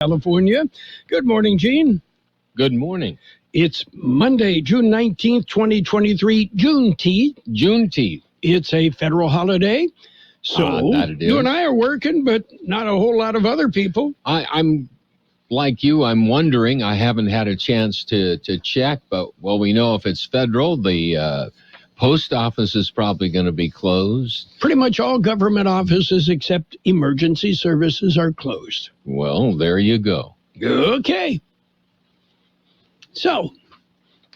California. Good morning, Gene. Good morning. It's Monday, June 19th, 2023, Juneteenth. It's a federal holiday. So you and I are working, but not a whole lot of other people. I'm like you. I'm wondering. I haven't had a chance to check, but we know if it's federal, the post office is probably going to be closed. Pretty much all government offices except emergency services are closed. Well, there you go. Okay. So,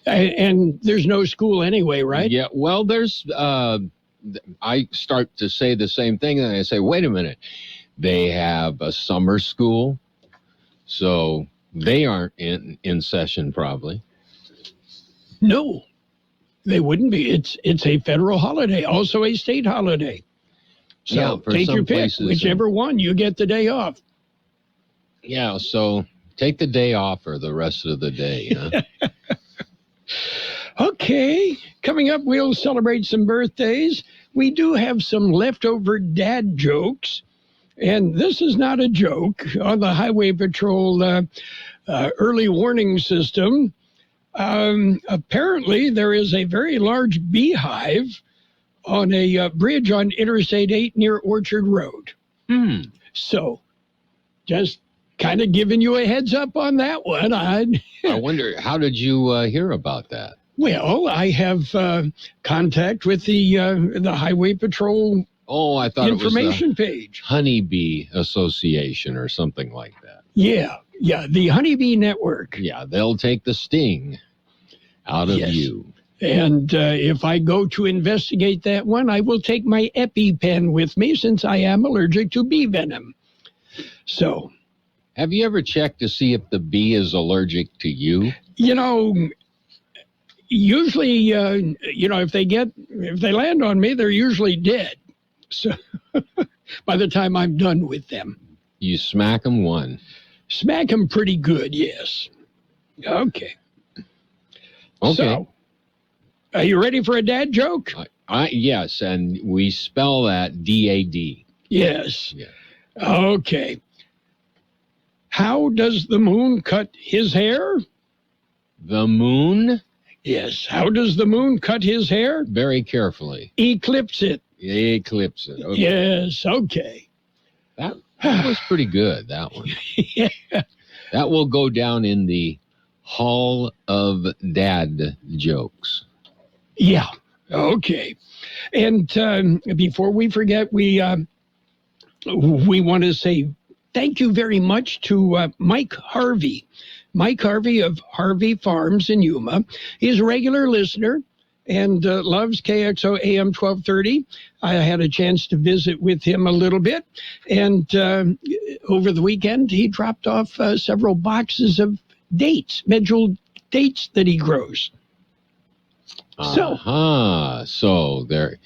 and there's no school anyway, right? Yeah, well, there's, I start to say the same thing, and I say, wait a minute. They have a summer school, so they aren't in session probably. No. They wouldn't be. It's a federal holiday, also a state holiday. So take your pick, whichever one, you get the day off. Yeah, so take the day off for the rest of the day. Huh? Okay, coming up, we'll celebrate some birthdays. We do have some leftover dad jokes, and this is not a joke. On the Highway Patrol early warning system, apparently there is a very large beehive on a bridge on Interstate 8 near Orchard Road. So just kind of giving you a heads up on that one. I wonder, how did you hear about that? Well, I have contact with the Highway Patrol I thought information it was the page. Honeybee Association or something like that. Yeah, the Honeybee Network. Yeah, they'll take the sting out of you. And if I go to investigate that one, I will take my EpiPen with me since I am allergic to bee venom. So, have you ever checked to see if the bee is allergic to you? You know, usually, if they land on me, they're usually dead. So by the time I'm done with them. You smack them one. Smack them pretty good, yes. Okay. So, are you ready for a dad joke? Yes, and we spell that D-A-D. Yes. Yeah. Okay. How does the moon cut his hair? The moon? Yes. How does the moon cut his hair? Very carefully. Eclipse it. Eclipse it. Okay. Yes, okay. That was pretty good, that one. Yeah. That will go down in the Hall of Dad Jokes. Yeah, okay. And before we forget, we want to say thank you very much to Mike Harvey. Mike Harvey of Harvey Farms in Yuma. He's a regular listener and loves Kxo AM 1230. I had a chance to visit with him a little bit. And over the weekend, he dropped off several boxes of dates, medjool dates that he grows. So they're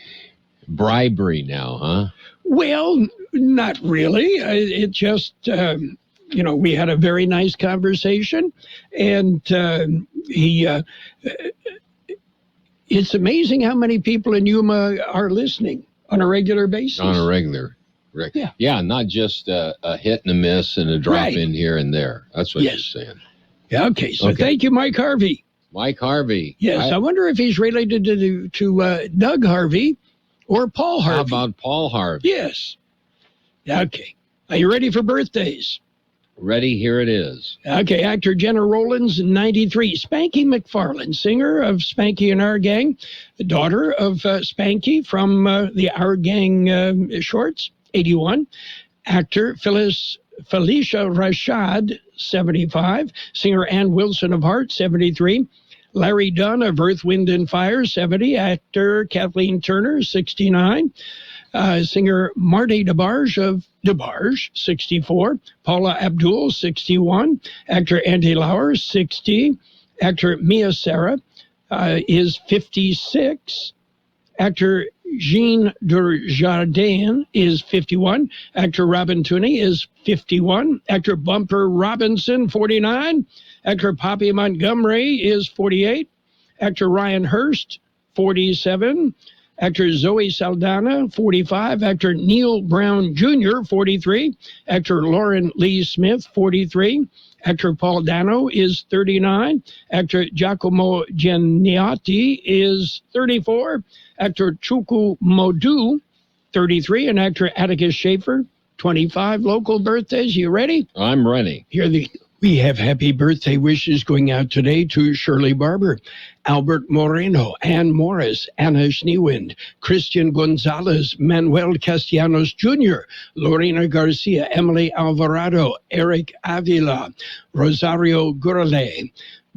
bribery now, huh? Well, not really. It just, we had a very nice conversation, and it's amazing how many people in Yuma are listening on a regular basis. On a regular. Yeah, not just a hit and a miss and a drop in here and there. That's what you're saying. Yeah, okay, so thank you, Mike Harvey. Mike Harvey. Yes, I wonder if he's related to Doug Harvey or Paul Harvey. How about Paul Harvey? Yes. Okay. Are you ready for birthdays? Ready, here it is. Okay, actor Jenna Rollins, 93. Spanky McFarland, singer of Spanky and Our Gang, the daughter of Spanky from the Our Gang shorts, 81. Actor Felicia Rashad, 75. Singer Ann Wilson of Heart, 73. Larry Dunn of Earth, Wind and Fire, 70. Actor Kathleen Turner, 69. Singer Marty DeBarge of DeBarge, 64. Paula Abdul, 61. Actor Andy Lauer, 60. Actor Mia Sarah is 56. Actor Jean Dujardin is 51. Actor Robin Tooney is 51. Actor Bumper Robinson, 49. Actor Poppy Montgomery is 48. Actor Ryan Hurst, 47. Actor Zoe Saldana, 45. Actor Neil Brown Jr., 43. Actor Lauren Lee Smith, 43. Actor Paul Dano is 39. Actor Giacomo Gennati is 34. Actor Chuku Modu, 33. And actor Atticus Schaefer, 25. Local birthdays. You ready? I'm ready. We have happy birthday wishes going out today to Shirley Barber, Albert Moreno, Ann Morris, Anna Schneewind, Christian Gonzalez, Manuel Castellanos Jr., Lorena Garcia, Emily Alvarado, Eric Avila, Rosario Gurale,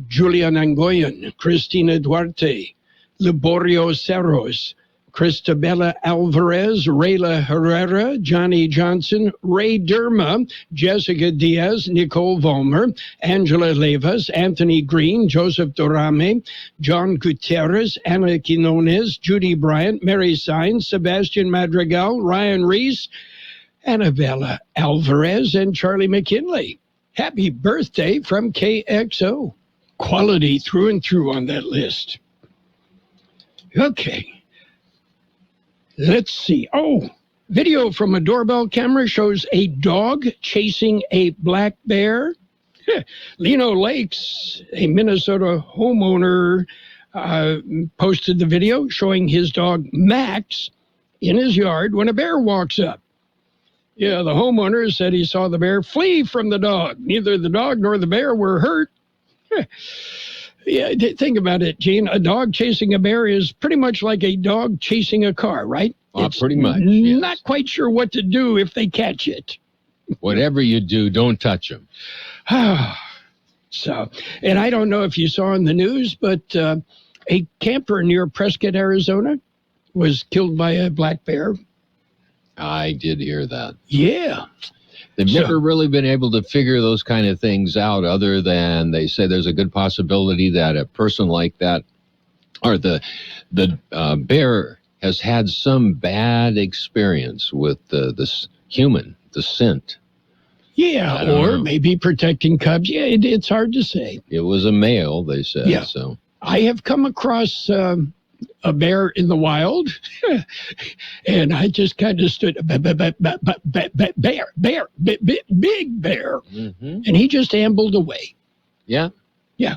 Julian Angoyan, Cristina Duarte, Liborio Cerros, Cristabella Alvarez, Rayla Herrera, Johnny Johnson, Ray Derma, Jessica Diaz, Nicole Vollmer, Angela Levas, Anthony Green, Joseph Dorame, John Gutierrez, Anna Quinones, Judy Bryant, Mary Sines, Sebastian Madrigal, Ryan Reese, Annabella Alvarez, and Charlie McKinley. Happy birthday from KXO. Quality through and through on that list. Okay. Let's see. Oh, video from a doorbell camera shows a dog chasing a black bear. Lino Lakes, a Minnesota homeowner, posted the video showing his dog Max in his yard when a bear walks up. Yeah, the homeowner said he saw the bear flee from the dog. Neither the dog nor the bear were hurt. Yeah, think about it, Gene. A dog chasing a bear is pretty much like a dog chasing a car, right? Pretty much, yes. Not quite sure what to do if they catch it. Whatever you do, don't touch them. So, and I don't know if you saw in the news, but a camper near Prescott, Arizona, was killed by a black bear. I did hear that. Yeah. They've never really been able to figure those kind of things out, other than they say there's a good possibility that a person like that, or the bear, has had some bad experience with the human, the scent. Yeah, or maybe protecting cubs. Yeah, it's hard to say. It was a male, they said. Yeah. So I have come across a bear in the wild, and I just kind of stood, bear, big bear, and he just ambled away. Yeah. Yeah.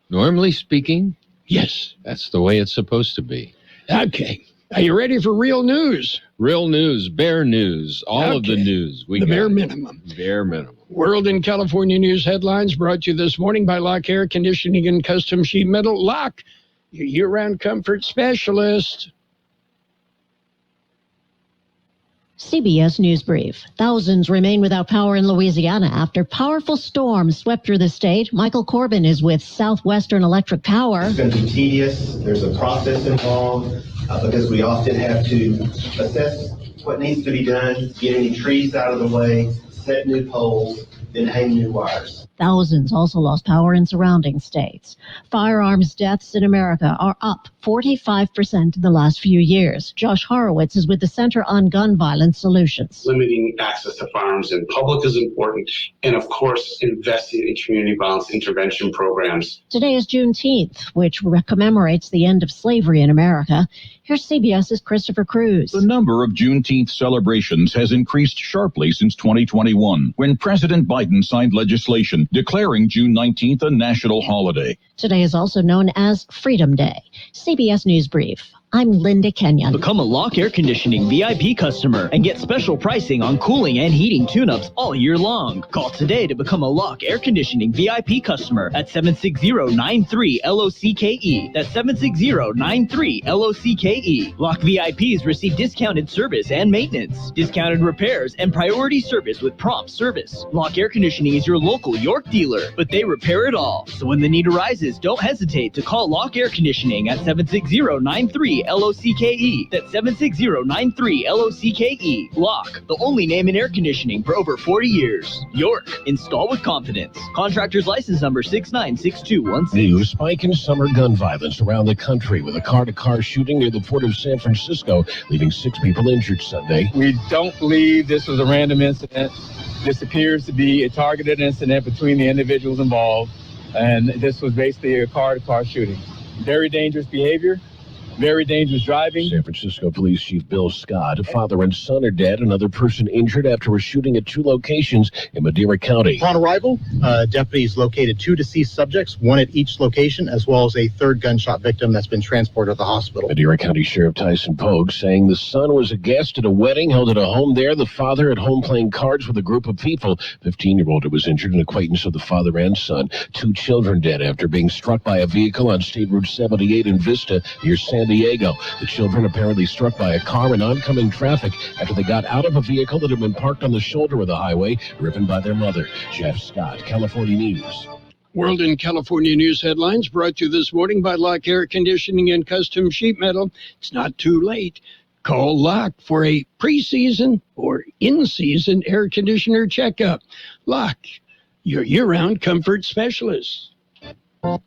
Normally speaking, yes, that's the way it's supposed to be. Okay. Are you ready for real news? Real news, bear news, all of the news. The bare minimum. Bare minimum. World and California news headlines brought to you this morning by Lock Air Conditioning and Custom Sheet Metal. Lock, your year-round comfort specialist. CBS News Brief. Thousands remain without power in Louisiana after powerful storms swept through the state. Michael Corbin is with Southwestern Electric Power. It's going to be tedious. There's a process involved because we often have to assess what needs to be done, get any trees out of the way, set new poles, then hang new wires. Thousands also lost power in surrounding states. Firearms deaths in America are up 45% in the last few years. Josh Horowitz is with the Center on Gun Violence Solutions. Limiting access to firearms in public is important, and of course, investing in community violence intervention programs. Today is Juneteenth, which commemorates the end of slavery in America. Here's CBS's Christopher Cruz. The number of Juneteenth celebrations has increased sharply since 2021, when President Biden signed legislation declaring June 19th a national holiday. Today is also known as Freedom Day. CBS News Brief. I'm Linda Kenyon. Become a Lock Air Conditioning VIP customer and get special pricing on cooling and heating tune-ups all year long. Call today to become a Lock Air Conditioning VIP customer at 760-93-LOCKE. That's 760-93-LOCKE. Lock VIPs receive discounted service and maintenance, discounted repairs, and priority service with prompt service. Lock Air Conditioning is your local York dealer, but they repair it all. So when the need arises, don't hesitate to call Lock Air Conditioning at 760-93-LOCKE. That's 760-93-LOCKE. Lock, the only name in air conditioning for over 40 years. York, install with confidence. Contractor's license number 696216. New spike in summer gun violence around the country with a car-to-car shooting near the port of San Francisco, leaving 6 people injured Sunday. We don't believe this was a random incident. This appears to be a targeted incident between the individuals involved, and this was basically a car-to-car shooting. Very dangerous behavior. Very dangerous driving. San Francisco Police Chief Bill Scott, a father and son are dead. Another person injured after a shooting at 2 locations in Madera County. Upon arrival, deputies located 2 deceased subjects, 1 at each location, as well as a 3rd gunshot victim that's been transported to the hospital. Madera County Sheriff Tyson Pogue saying the son was a guest at a wedding held at a home there. The father at home playing cards with a group of people. 15-year-old who was injured, an acquaintance of the father and son. 2 children dead after being struck by a vehicle on State Route 78 in Vista near San Diego. The children apparently struck by a car in oncoming traffic after they got out of a vehicle that had been parked on the shoulder of the highway, driven by their mother. Jeff Scott, California News. World and California News headlines brought to you this morning by Lock Air Conditioning and Custom Sheet Metal. It's not too late. Call Lock for a preseason or in-season air conditioner checkup. Lock, your year-round comfort specialist.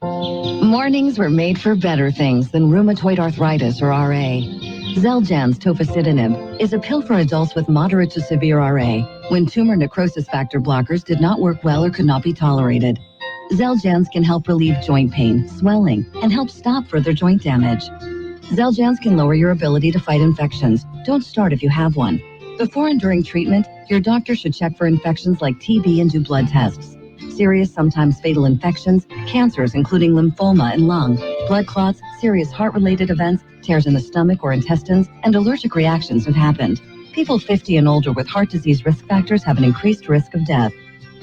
Mornings were made for better things than rheumatoid arthritis or RA. Xeljanz tofacitinib is a pill for adults with moderate to severe RA when tumor necrosis factor blockers did not work well or could not be tolerated. Xeljanz can help relieve joint pain, swelling, and help stop further joint damage. Xeljanz can lower your ability to fight infections. Don't start if you have one. Before and during treatment, your doctor should check for infections like TB and do blood tests. Serious, sometimes fatal infections, cancers including lymphoma and lung, blood clots, serious heart-related events, tears in the stomach or intestines, and allergic reactions have happened. People 50 and older with heart disease risk factors have an increased risk of death.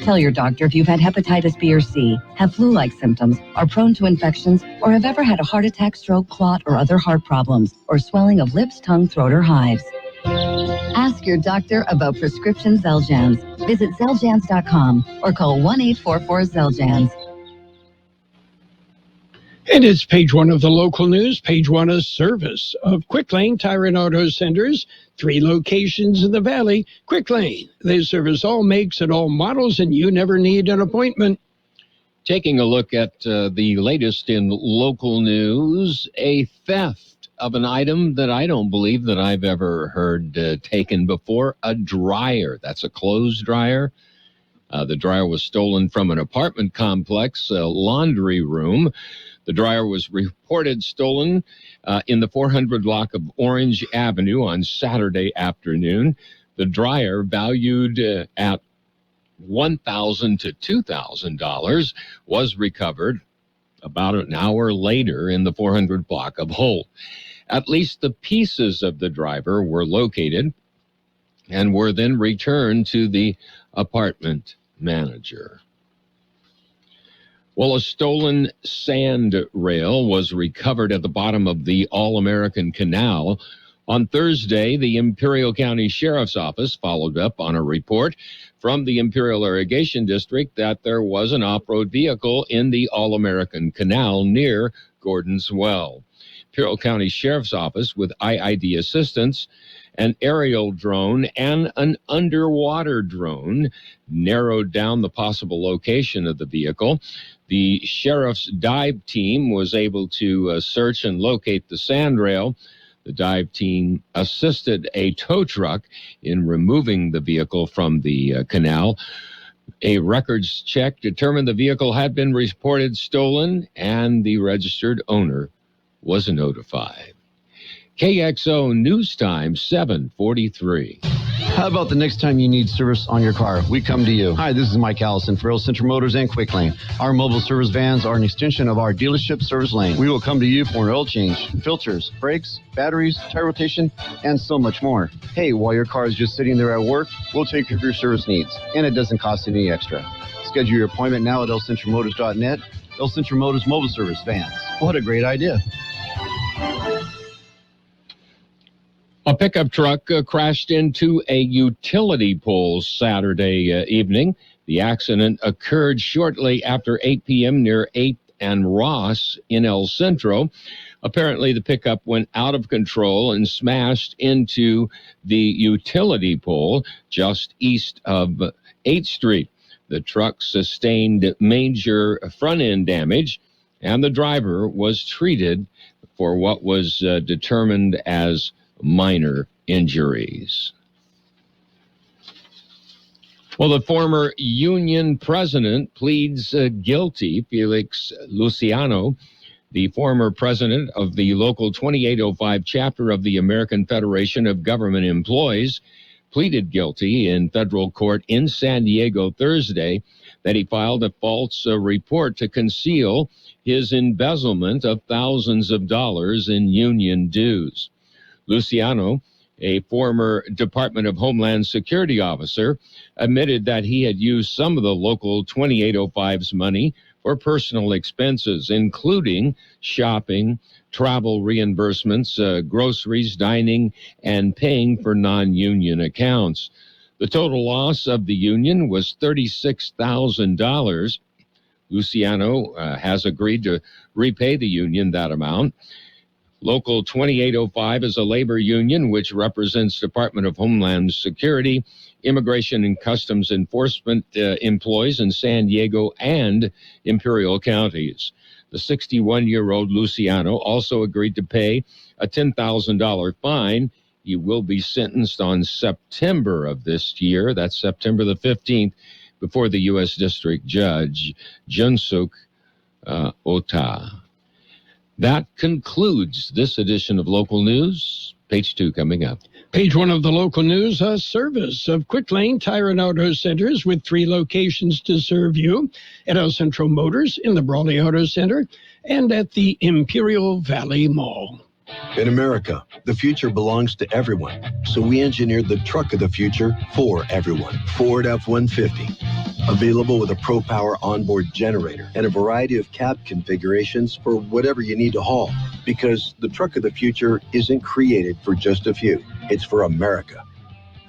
Tell your doctor if you've had hepatitis B or C, have flu-like symptoms, are prone to infections, or have ever had a heart attack, stroke, clot, or other heart problems, or swelling of lips, tongue, throat, or hives. Ask your doctor about prescription Xeljanz. Visit Xeljanz.com or call 1-844-XELJANZ. And it's page 1 of the local news, page 1 of service of Quick Lane Tire and Auto Centers, 3 locations in the Valley. Quick Lane, they service all makes and all models, and you never need an appointment. Taking a look at the latest in local news, a theft of an item that I don't believe that I've ever heard taken before, a dryer. That's a clothes dryer. The dryer was stolen from an apartment complex, a laundry room. The dryer was reported stolen in the 400 block of Orange Avenue on Saturday afternoon. The dryer, valued at $1,000 to $2,000, was recovered about an hour later in the 400 block of Holt. At least the pieces of the driver were located and were then returned to the apartment manager. Well, a stolen sand rail was recovered at the bottom of the All-American Canal. On Thursday, the Imperial County Sheriff's Office followed up on a report from the Imperial Irrigation District that there was an off-road vehicle in the All-American Canal near Gordon's Well. Imperial County Sheriff's Office, with IID assistance, an aerial drone, and an underwater drone, narrowed down the possible location of the vehicle. The sheriff's dive team was able to search and locate the sand rail. The dive team assisted a tow truck in removing the vehicle from the canal. A records check determined the vehicle had been reported stolen, and the registered owner was notified. KXO News Time, 7:43. How about the next time you need service on your car? We come to you. Hi, this is Mike Allison for Real Central Motors and Quick Lane. Our mobile service vans are an extension of our dealership service lane. We will come to you for an oil change, filters, brakes, batteries, tire rotation, and so much more. Hey, while your car is just sitting there at work, we'll take care of your service needs, and it doesn't cost any extra. Schedule your appointment now at elcentralmotors.net. El Central Motors Mobile Service Vans. What a great idea. A pickup truck crashed into a utility pole Saturday evening. The accident occurred shortly after 8 p.m. near 8th and Ross in El Centro. Apparently, the pickup went out of control and smashed into the utility pole just east of 8th Street. The truck sustained major front-end damage, and the driver was treated for what was determined as minor injuries. Well, the former union president pleads guilty, Felix Luciano, the former president of the Local 2805 chapter of the American Federation of Government Employees, pleaded guilty in federal court in San Diego Thursday that he filed a false report to conceal his embezzlement of thousands of dollars in union dues. Luciano, a former Department of Homeland Security officer, admitted that he had used some of the Local 2805's money for personal expenses, including shopping, travel reimbursements, groceries, dining, and paying for non-union accounts. The total loss of the union was $36,000. Luciano has agreed to repay the union that amount. Local 2805 is a labor union which represents Department of Homeland Security, Immigration and Customs Enforcement employees in San Diego and Imperial counties. The 61-year-old Luciano also agreed to pay a $10,000 fine. He will be sentenced on September of this year, that's September the 15th, before the U.S. District Judge, Junsuk Ota. That concludes this edition of Local News. Page 2 coming up. Page 1 of the local news, a service of Quick Lane Tire and Auto Centers with 3 locations to serve you at El Centro Motors in the Brawley Auto Center and at the Imperial Valley Mall. In America, the future belongs to everyone, so we engineered the truck of the future for everyone. Ford F-150. Available with a Pro-Power onboard generator and a variety of cab configurations for whatever you need to haul. Because the truck of the future isn't created for just a few. It's for America.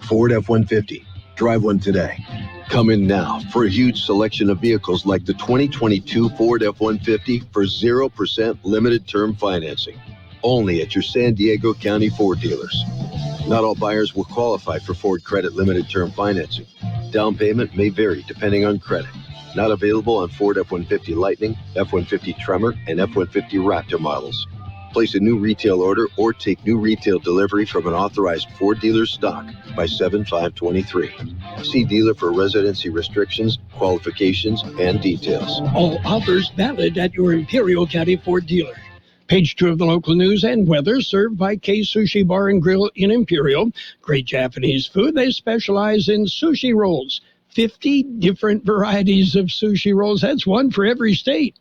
Ford F-150. Drive one today. Come in now for a huge selection of vehicles like the 2022 Ford F-150 for 0% limited term financing. Only at your San Diego County Ford dealers. Not all buyers will qualify for Ford Credit limited term financing. Down payment may vary depending on credit. Not available on Ford F-150 Lightning, F-150 Tremor, and F-150 Raptor models. Place a new retail order or take new retail delivery from an authorized Ford dealer's stock by 7/5/23. See dealer for residency restrictions, qualifications, and details. All offers valid at your Imperial County Ford dealer. Page 2 of the local news and weather, served by K Sushi Bar and Grill in Imperial. Great Japanese food. They specialize in sushi rolls. 50 different varieties of sushi rolls. That's one for every state.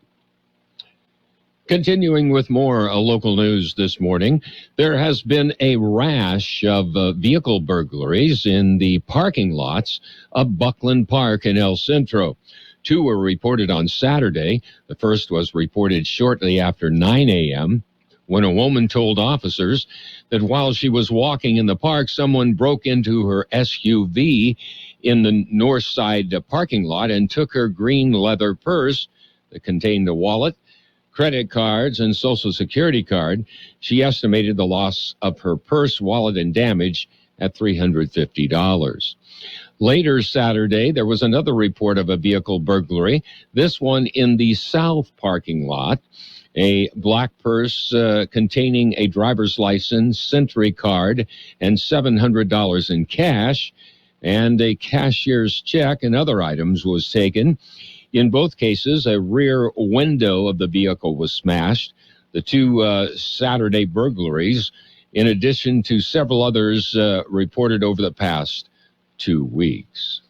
Continuing with more local news this morning, there has been a rash of vehicle burglaries in the parking lots of Buckland Park in El Centro. 2 were reported on Saturday. The first was reported shortly after 9 a.m. when a woman told officers that while she was walking in the park, someone broke into her SUV in the north side parking lot and took her green leather purse that contained a wallet, credit cards, and Social Security card. She estimated the loss of her purse, wallet, and damage at $350. Later Saturday, there was another report of a vehicle burglary, this one in the south parking lot. A black purse containing a driver's license, Sentry card, and $700 in cash, and a cashier's check and other items was taken. In both cases, a rear window of the vehicle was smashed. The 2 Saturday burglaries, in addition to several others reported over the past 2 weeks.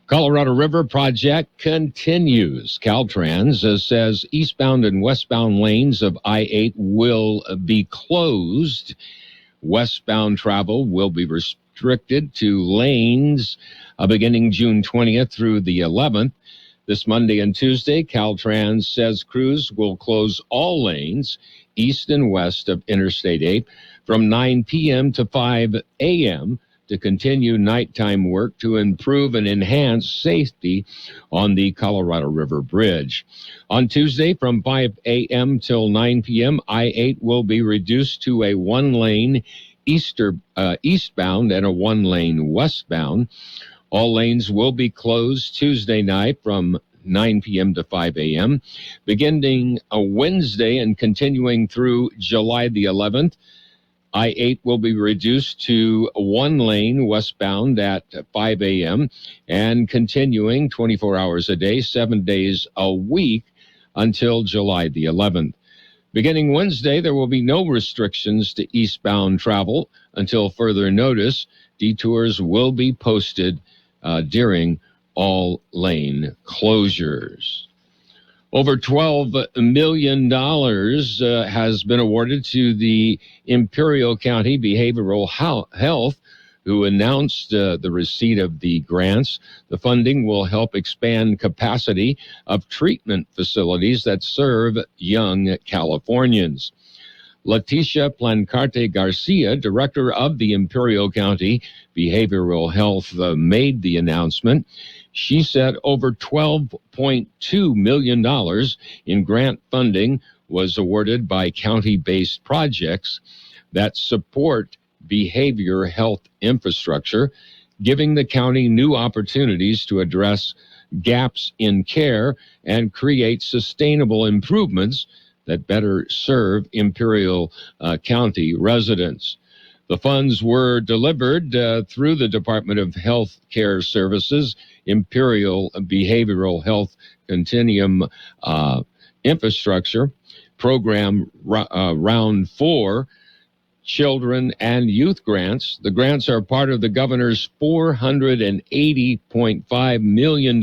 Colorado River project continues. Caltrans says eastbound and westbound lanes of I-8 will be closed. Westbound travel will be restricted to lanes beginning June 20th through the 11th. This Monday and Tuesday, Caltrans says crews will close all lanes east and west of Interstate 8 from 9 p.m. to 5 a.m. to continue nighttime work to improve and enhance safety on the Colorado River Bridge. On Tuesday, from 5 a.m. till 9 p.m., I-8 will be reduced to a 1-lane eastbound and a 1-lane westbound. All lanes will be closed Tuesday night from 9 p.m. to 5 a.m. Beginning a Wednesday and continuing through July the 11th, I-8 will be reduced to 1 lane westbound at 5 a.m. and continuing 24 hours a day, 7 days a week until July the 11th. Beginning Wednesday, there will be no restrictions to eastbound travel until further notice. Detours will be posted during all lane closures. Over $12 million has been awarded to the Imperial County Behavioral Health, who announced the receipt of the grants. The funding will help expand capacity of treatment facilities that serve young Californians. Leticia Plancarte Garcia, director of the Imperial County Behavioral Health, made the announcement. She said over $12.2 million in grant funding was awarded by county-based projects that support behavior health infrastructure, giving the county new opportunities to address gaps in care and create sustainable improvements that better serve Imperial County residents. The funds were delivered through the Department of Health Care Services Imperial Behavioral Health Continuum Infrastructure Program Round 4 Children and Youth Grants. The grants are part of the governor's $480.5 million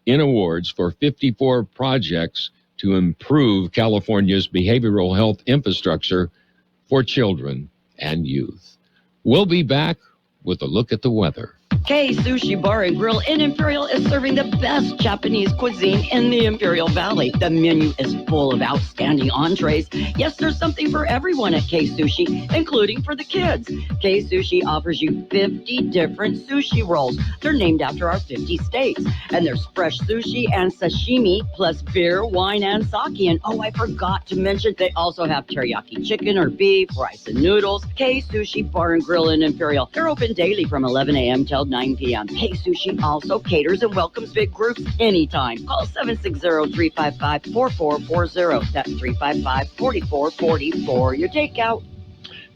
in awards for 54 projects to improve California's behavioral health infrastructure for children and youth. We'll be back with a look at the weather. Kxo Sushi Bar and Grill in Imperial is serving the best Japanese cuisine in the Imperial Valley. The menu is full of outstanding entrees. Yes, there's something for everyone at Kxo Sushi, including for the kids. Kxo Sushi offers you 50 different sushi rolls. They're named after our 50 states. And there's fresh sushi and sashimi, plus beer, wine, and sake. And oh, I forgot to mention, they also have teriyaki chicken or beef, rice and noodles. Kxo Sushi Bar and Grill in Imperial. They're open daily from 11 a.m. till 9 p.m. Kxo Sushi also caters and welcomes big groups anytime. Call 760-355-4440. That's 355-4440 for your takeout.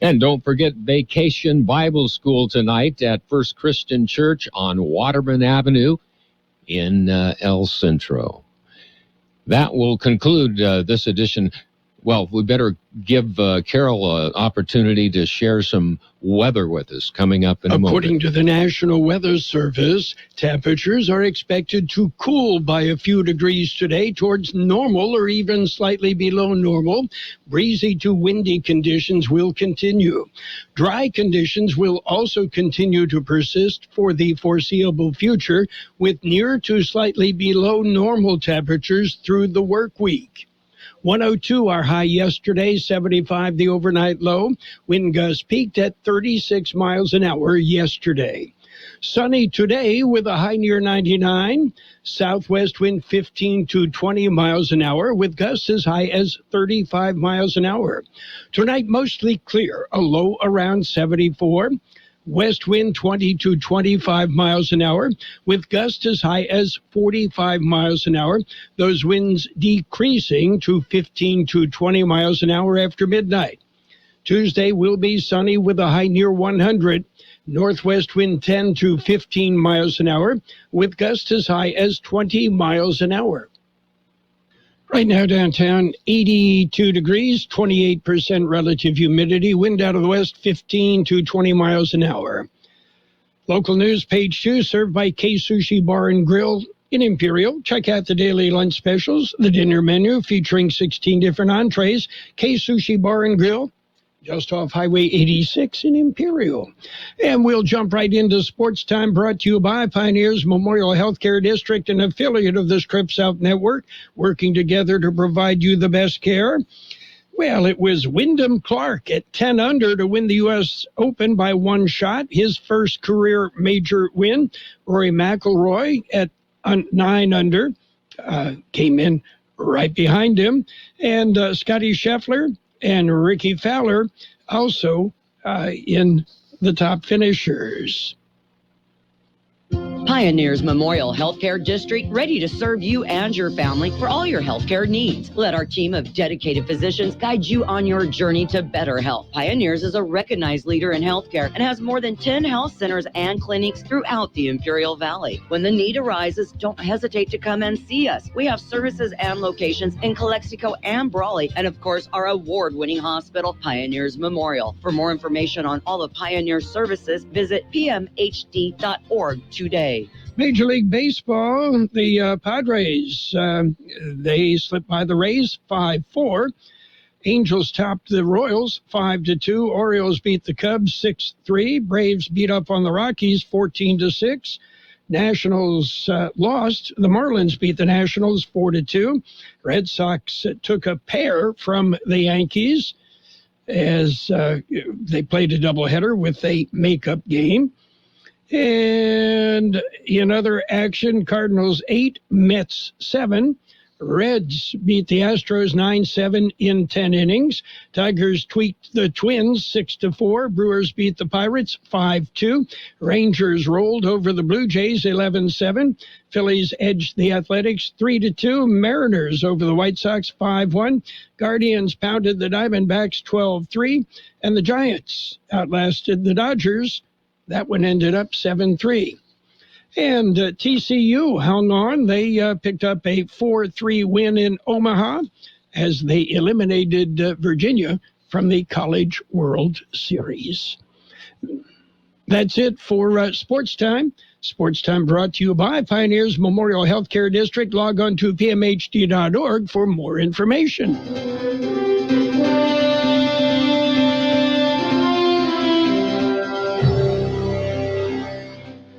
And don't forget Vacation Bible School tonight at First Christian Church on Waterman Avenue in El Centro. That will conclude this edition. Well, we better give Carroll an opportunity to share some weather with us coming up in a moment. According to the National Weather Service, temperatures are expected to cool by a few degrees today towards normal or even slightly below normal. Breezy to windy conditions will continue. Dry conditions will also continue to persist for the foreseeable future, with near to slightly below normal temperatures through the work week. 102 our high yesterday, 75 the overnight low. Wind gusts peaked at 36 miles an hour yesterday. Sunny today with a high near 99. Southwest wind 15 to 20 miles an hour with gusts as high as 35 miles an hour. Tonight mostly clear, a low around 74. West wind 20 to 25 miles an hour with gusts as high as 45 miles an hour. Those winds decreasing to 15 to 20 miles an hour after midnight. Tuesday will be sunny with a high near 100. Northwest wind 10 to 15 miles an hour with gusts as high as 20 miles an hour. Right now downtown, 82 degrees, 28% relative humidity, wind out of the west, 15 to 20 miles an hour. Local news, page 2, served by Kxo Sushi Bar and Grill in Imperial. Check out the daily lunch specials, the dinner menu featuring 16 different entrees. Kxo Sushi Bar and Grill, just off Highway 86 in Imperial. And we'll jump right into sports time, brought to you by Pioneers Memorial Healthcare District, an affiliate of the Scripps South Network, working together to provide you the best care. Well, it was Wyndham Clark at 10 under to win the U.S. Open by one shot, his first career major win. Rory McIlroy at 9 under came in right behind him. And Scottie Scheffler and Ricky Fowler also in the top finishers. Pioneers Memorial Healthcare District, ready to serve you and your family for all your healthcare needs. Let our team of dedicated physicians guide you on your journey to better health. Pioneers is a recognized leader in healthcare and has more than 10 health centers and clinics throughout the Imperial Valley. When the need arises, don't hesitate to come and see us. We have services and locations in Calexico and Brawley, and of course, our award-winning hospital, Pioneers Memorial. For more information on all of Pioneer services, visit pmhd.org today. Major League Baseball, the Padres, they slipped by the Rays 5-4. Angels topped the Royals 5-2. Orioles beat the Cubs 6-3. Braves beat up on the Rockies 14-6. Nationals lost. The Marlins beat the Nationals 4-2. Red Sox took a pair from the Yankees as they played a doubleheader with a makeup game. And in other action, Cardinals 8, Mets 7. Reds beat the Astros 9-7 in 10 innings. Tigers tweaked the Twins 6-4. Brewers beat the Pirates 5-2. Rangers rolled over the Blue Jays 11-7. Phillies edged the Athletics 3-2. Mariners over the White Sox 5-1. Guardians pounded the Diamondbacks 12-3. And the Giants outlasted the Dodgers. That one ended up 7-3. And TCU hung on. They picked up a 4-3 win in Omaha as they eliminated Virginia from the College World Series. That's it for Sports Time. Sports Time brought to you by Pioneers Memorial Healthcare District. Log on to pmhd.org for more information.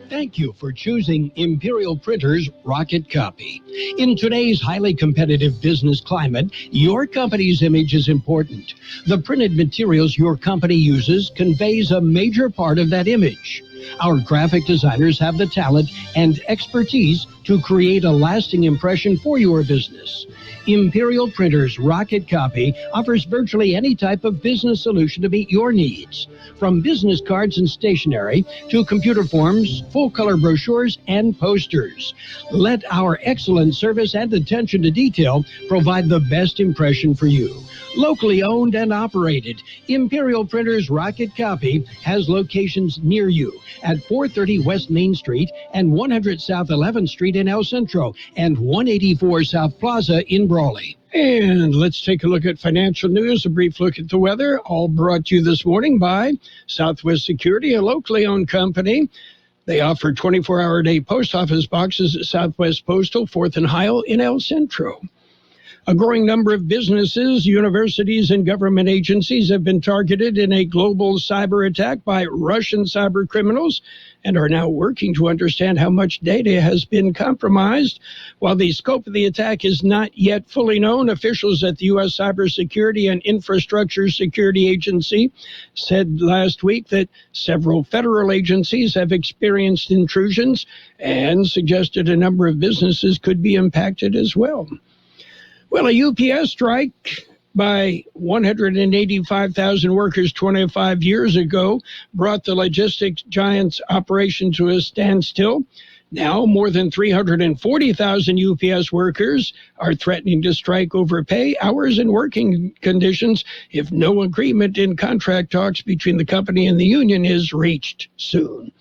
Thank you for choosing Imperial Printers Rocket Copy. In today's highly competitive business climate, your company's image is important. The printed materials your company uses conveys a major part of that image. Our graphic designers have the talent and expertise to create a lasting impression for your business. Imperial Printers Rocket Copy offers virtually any type of business solution to meet your needs, from business cards and stationery to computer forms, full-color brochures, and posters. Let our excellent service and attention to detail provide the best impression for you. Locally owned and operated, Imperial Printers Rocket Copy has locations near you at 430 West Main Street and 100 South 11th Street in El Centro and 184 South Plaza in Brawley. And let's take a look at financial news, a brief look at the weather, all brought to you this morning by Southwest Security, a locally owned company. They offer 24-hour-a-day post office boxes at Southwest Postal, 4th and Heil in El Centro. A growing number of businesses, universities, and government agencies have been targeted in a global cyber attack by Russian cyber criminals and are now working to understand how much data has been compromised. While the scope of the attack is not yet fully known, officials at the U.S. Cybersecurity and Infrastructure Security Agency said last week that several federal agencies have experienced intrusions and suggested a number of businesses could be impacted as well. Well, a UPS strike by 185,000 workers 25 years ago brought the logistics giant's operation to a standstill. Now, more than 340,000 UPS workers are threatening to strike over pay, hours, and working conditions if no agreement in contract talks between the company and the union is reached soon.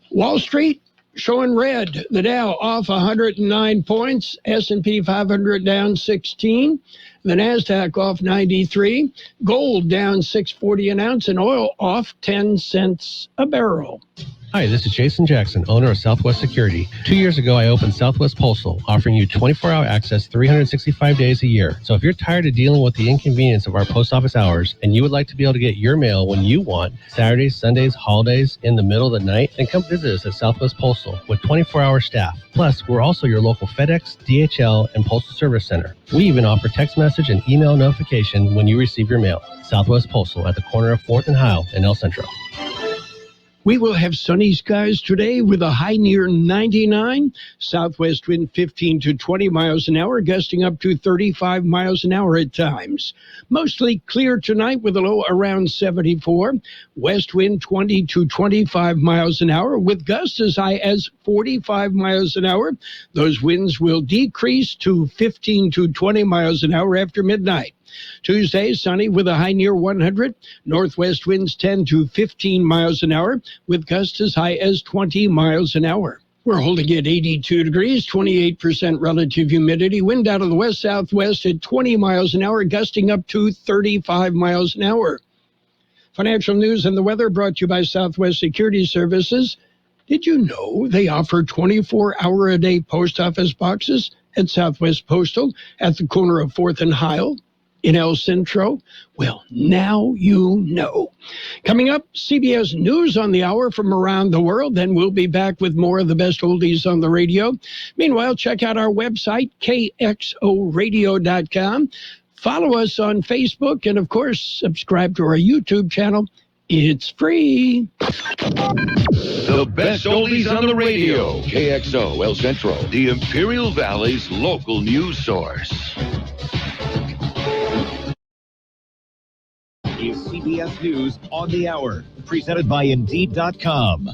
Wall Street showing red. The Dow off 109 points, S&P 500 down 16, the NASDAQ off 93, gold down $6.40 an ounce, and oil off 10 cents a barrel. Hi, this is Jason Jackson, owner of Southwest Security. 2 years ago, I opened Southwest Postal, offering you 24-hour access 365 days a year. So if you're tired of dealing with the inconvenience of our post office hours and you would like to be able to get your mail when you want, Saturdays, Sundays, holidays, in the middle of the night, then come visit us at Southwest Postal with 24-hour staff. Plus, we're also your local FedEx, DHL, and Postal Service Center. We even offer text message and email notification when you receive your mail. Southwest Postal at the corner of 4th and Heil in El Centro. We will have sunny skies today with a high near 99. Southwest wind 15 to 20 miles an hour, gusting up to 35 miles an hour at times. Mostly clear tonight with a low around 74. West wind 20 to 25 miles an hour with gusts as high as 45 miles an hour. Those winds will decrease to 15 to 20 miles an hour after midnight. Tuesday, sunny with a high near 100. Northwest winds 10 to 15 miles an hour with gusts as high as 20 miles an hour. We're holding at 82 degrees, 28% relative humidity. Wind out of the west-southwest at 20 miles an hour, gusting up to 35 miles an hour. Financial news and the weather brought to you by Southwest Security Services. Did you know they offer 24-hour-a-day post office boxes at Southwest Postal at the corner of 4th and Heil? In El Centro? Well, now you know. Coming up, CBS News on the hour from around the world. Then we'll be back with more of the best oldies on the radio. Meanwhile, check out our website, kxoradio.com. Follow us on Facebook, and of course, subscribe to our YouTube channel. It's free. The best oldies on the radio. KXO El Centro, the Imperial Valley's local news source. Is CBS News on the Hour, presented by Indeed.com.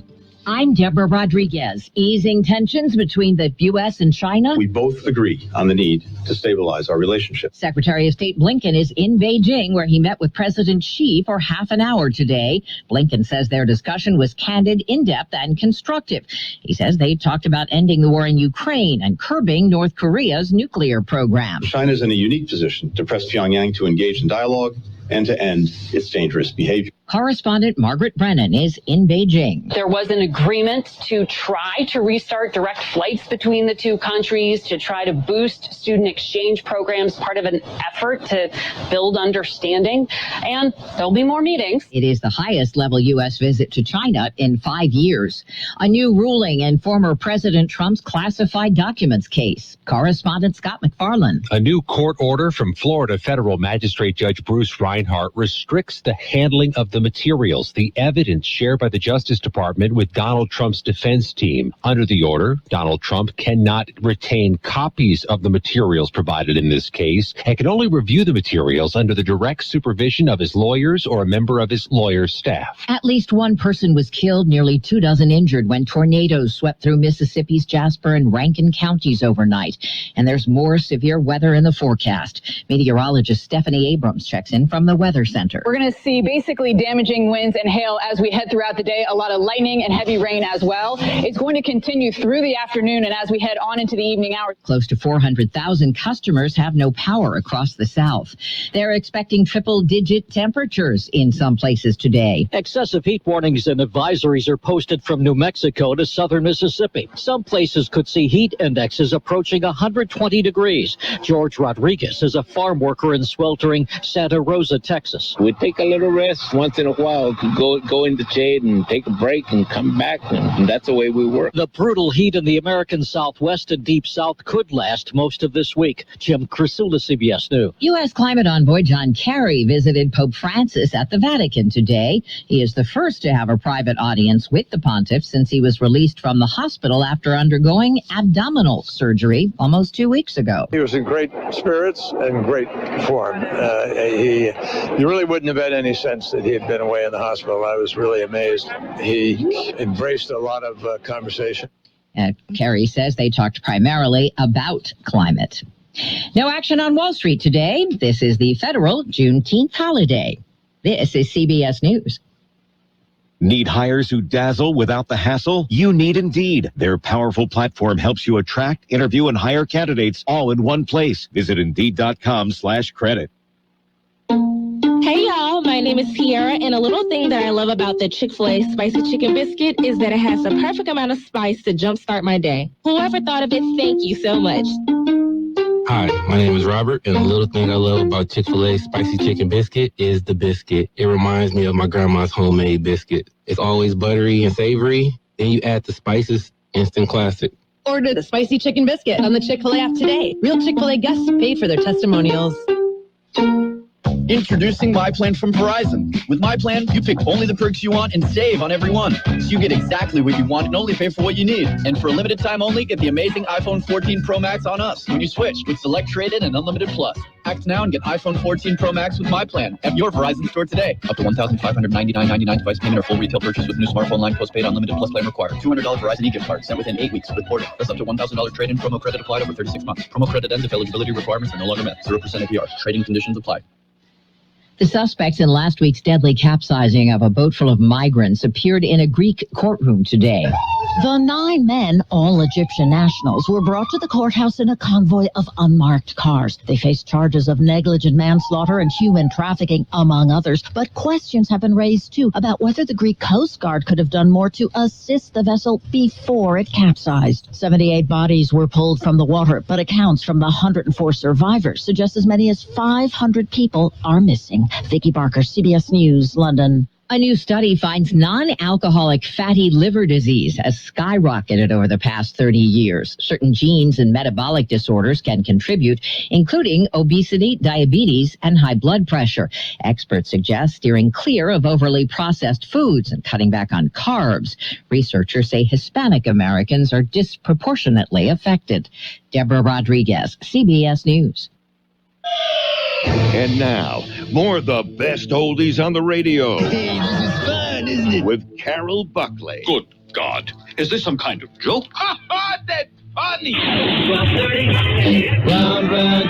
I'm Deborah Rodriguez. Easing tensions between the U.S. and China. We both agree on the need to stabilize our relationship. Secretary of State Blinken is in Beijing, where he met with President Xi for half an hour today. Blinken says their discussion was candid, in-depth, and constructive. He says they talked about ending the war in Ukraine and curbing North Korea's nuclear program. China's in a unique position to press Pyongyang to engage in dialogue and to end its dangerous behavior. Correspondent Margaret Brennan is in Beijing. There was an agreement to try to restart direct flights between the two countries, to try to boost student exchange programs, part of an effort to build understanding. And there'll be more meetings. It is the highest level U.S. visit to China in 5 years. A new ruling in former President Trump's classified documents case. Correspondent Scott McFarland. A new court order from Florida federal magistrate Judge Bruce Reinhart restricts the handling of the materials, the evidence shared by the Justice Department with Donald Trump's defense team. Under the order, Donald Trump cannot retain copies of the materials provided in this case and can only review the materials under the direct supervision of his lawyers or a member of his lawyer's staff. At least one person was killed, nearly 2 dozen injured when tornadoes swept through Mississippi's Jasper and Rankin counties overnight. And there's more severe weather in the forecast. Meteorologist Stephanie Abrams checks in from the Weather Center. We're going to see basically damaging winds and hail as we head throughout the day. A lot of lightning and heavy rain as well. It's going to continue through the afternoon and as we head on into the evening hours. Close to 400,000 customers have no power across the South. They're expecting triple-digit temperatures in some places today. Excessive heat warnings and advisories are posted from New Mexico to southern Mississippi. Some places could see heat indexes approaching 120 degrees. George Rodriguez is a farm worker in sweltering Santa Rosa, Texas. We take a little rest once in a while to go in the shade and take a break and come back, and that's the way we work. The brutal heat in the American Southwest and Deep South could last most of this week. Jim Crisula, CBS News. U.S. climate envoy John Kerry visited Pope Francis at the Vatican today. He is the first to have a private audience with the pontiff since he was released from the hospital after undergoing abdominal surgery almost 2 weeks ago. He was in great spirits and great form. You really wouldn't have had any sense that he had been away in the hospital. I was really amazed. He embraced a lot of conversation. Kerry says they talked primarily about climate. No action on Wall Street today. This is the federal Juneteenth holiday. This is CBS News. Need hires who dazzle without the hassle? You need Indeed. Their powerful platform helps you attract, interview, and hire candidates all in one place. Visit Indeed.com/credit. Hey y'all, my name is Tiara, and a little thing that I love about the Chick-fil-A Spicy Chicken Biscuit is that it has the perfect amount of spice to jumpstart my day. Whoever thought of it, thank you so much. Hi, my name is Robert, and the little thing I love about Chick-fil-A Spicy Chicken Biscuit is the biscuit. It reminds me of my grandma's homemade biscuit. It's always buttery and savory. Then you add the spices, instant classic. Order the Spicy Chicken Biscuit on the Chick-fil-A app today. Real Chick-fil-A guests paid for their testimonials. Introducing My Plan from Verizon. With My Plan, you pick only the perks you want and save on every one. So you get exactly what you want and only pay for what you need. And for a limited time only, get the amazing iPhone 14 Pro Max on us when you switch with Select Trade-In and Unlimited Plus. Act now and get iPhone 14 Pro Max with My Plan at your Verizon store today. Up to $1,599.99 device payment or full retail purchase with new smartphone line postpaid Unlimited Plus plan required. $200 Verizon e-gift card sent within 8 weeks with order. That's up to $1,000 trade-in promo credit applied over 36 months. Promo credit ends if eligibility requirements are no longer met. 0% APR. Trading conditions apply. The suspects in last week's deadly capsizing of a boat full of migrants appeared in a Greek courtroom today. The 9 men, all Egyptian nationals, were brought to the courthouse in a convoy of unmarked cars. They faced charges of negligent manslaughter and human trafficking, among others. But questions have been raised, too, about whether the Greek Coast Guard could have done more to assist the vessel before it capsized. 78 bodies were pulled from the water, but accounts from the 104 survivors suggest as many as 500 people are missing. Vicky Barker, CBS News, London. A new study finds non-alcoholic fatty liver disease has skyrocketed over the past 30 years. Certain genes and metabolic disorders can contribute, including obesity, diabetes, and high blood pressure. Experts suggest steering clear of overly processed foods and cutting back on carbs. Researchers say Hispanic Americans are disproportionately affected. Deborah Rodriguez, CBS News. And now, more of the best oldies on the radio. Hey, this is fun, isn't it? With Carroll Buckley. Good God. Is this some kind of joke? Ha ha, that's funny. 12:30. Round, round.